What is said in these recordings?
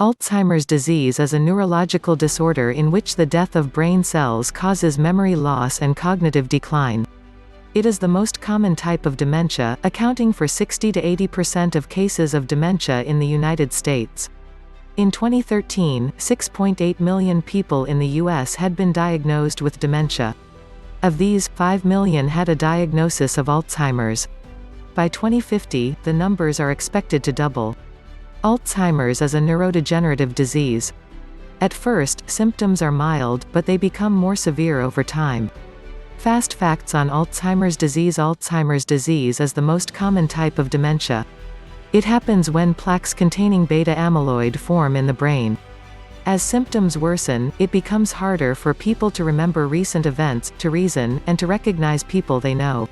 Alzheimer's disease is a neurological disorder in which the death of brain cells causes memory loss and cognitive decline. It is the most common type of dementia, accounting for 60 to 80% of cases of dementia in the United States. In 2013, 6.8 million people in the U.S. had been diagnosed with dementia. Of these, 5 million had a diagnosis of Alzheimer's. By 2050, the numbers are expected to double. Alzheimer's is a neurodegenerative disease. At first, symptoms are mild, but they become more severe over time. Fast facts on Alzheimer's disease. Alzheimer's disease is the most common type of dementia. It happens when plaques containing beta amyloid form in the brain. As symptoms worsen, it becomes harder for people to remember recent events, to reason, and to recognize people they know.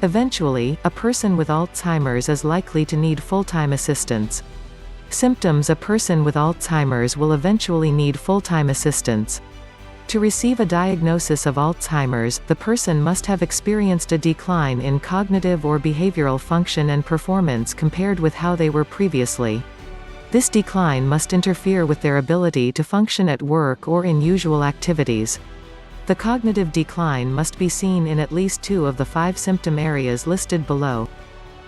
Eventually, a person with Alzheimer's is likely to need full-time assistance. Symptoms. A person with Alzheimer's will eventually need full-time assistance. To receive a diagnosis of Alzheimer's, the person must have experienced a decline in cognitive or behavioral function and performance compared with how they were previously. This decline must interfere with their ability to function at work or in usual activities. The cognitive decline must be seen in at least 2 of the 5 symptom areas listed below.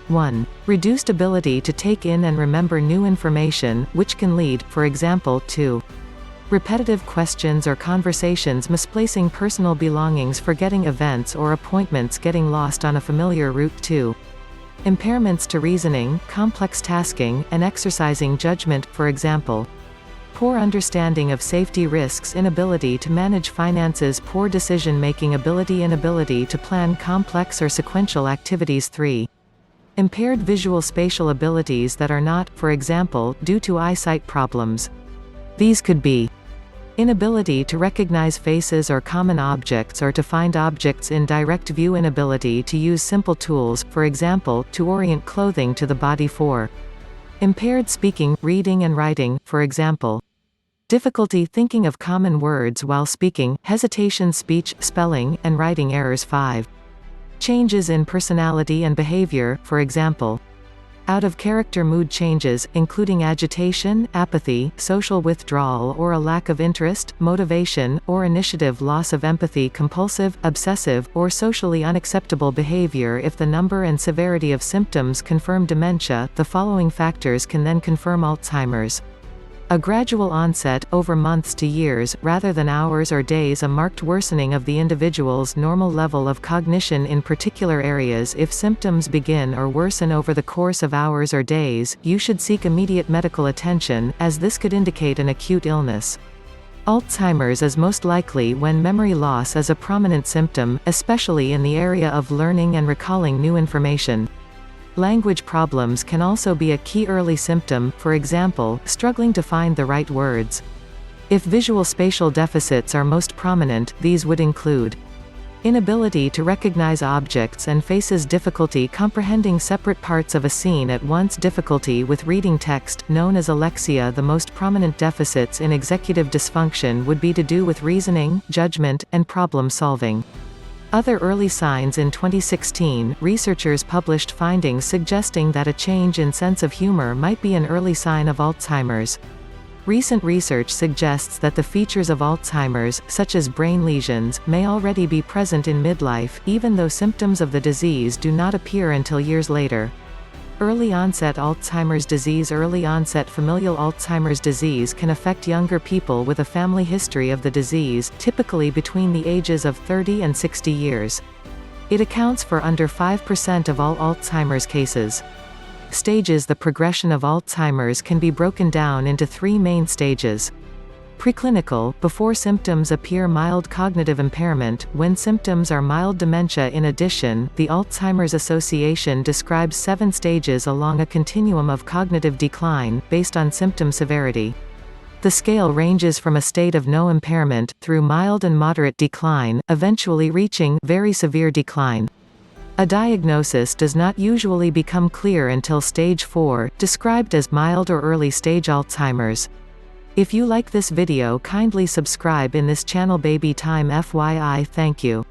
1. Reduced ability to take in and remember new information, which can lead, for example, to repetitive questions or conversations, misplacing personal belongings, forgetting events or appointments, getting lost on a familiar route. 2. Impairments to reasoning, complex tasking, and exercising judgment, for example, poor understanding of safety risks, inability to manage finances, poor decision-making ability, inability to plan complex or sequential activities. 3. Impaired visual spatial abilities that are not, for example, due to eyesight problems. These could be inability to recognize faces or common objects or to find objects in direct view, inability to use simple tools, for example, to orient clothing to the body. 4. Impaired speaking, reading and writing, for example, difficulty thinking of common words while speaking, hesitation, speech, spelling, and writing errors. 5. Changes in personality and behavior, for example, out-of-character mood changes, including agitation, apathy, social withdrawal or a lack of interest, motivation, or initiative, loss of empathy, compulsive, obsessive, or socially unacceptable behavior. If the number and severity of symptoms confirm dementia, the following factors can then confirm Alzheimer's. A gradual onset, over months to years, rather than hours or days. A marked worsening of the individual's normal level of cognition in particular areas. If symptoms begin or worsen over the course of hours or days, you should seek immediate medical attention, as this could indicate an acute illness. Alzheimer's is most likely when memory loss is a prominent symptom, especially in the area of learning and recalling new information. Language problems can also be a key early symptom, for example, struggling to find the right words. If visual spatial deficits are most prominent, these would include inability to recognize objects and faces, difficulty comprehending separate parts of a scene at once, difficulty with reading text, known as alexia. The most prominent deficits in executive dysfunction would be to do with reasoning, judgment, and problem solving. Other early signs. In 2016, researchers published findings suggesting that a change in sense of humor might be an early sign of Alzheimer's. Recent research suggests that the features of Alzheimer's, such as brain lesions, may already be present in midlife, even though symptoms of the disease do not appear until years later. Early onset Alzheimer's disease. Early onset familial Alzheimer's disease can affect younger people with a family history of the disease, typically between the ages of 30 and 60 years. It accounts for under 5% of all Alzheimer's cases. Stages. The progression of Alzheimer's can be broken down into 3 main stages. Preclinical, before symptoms appear, mild cognitive impairment, when symptoms are mild dementia. In addition, the Alzheimer's Association describes 7 stages along a continuum of cognitive decline, based on symptom severity. The scale ranges from a state of no impairment, through mild and moderate decline, eventually reaching very severe decline. A diagnosis does not usually become clear until stage 4, described as mild or early stage Alzheimer's. If you like this video, kindly subscribe in this channel. Baby time FYI. Thank you.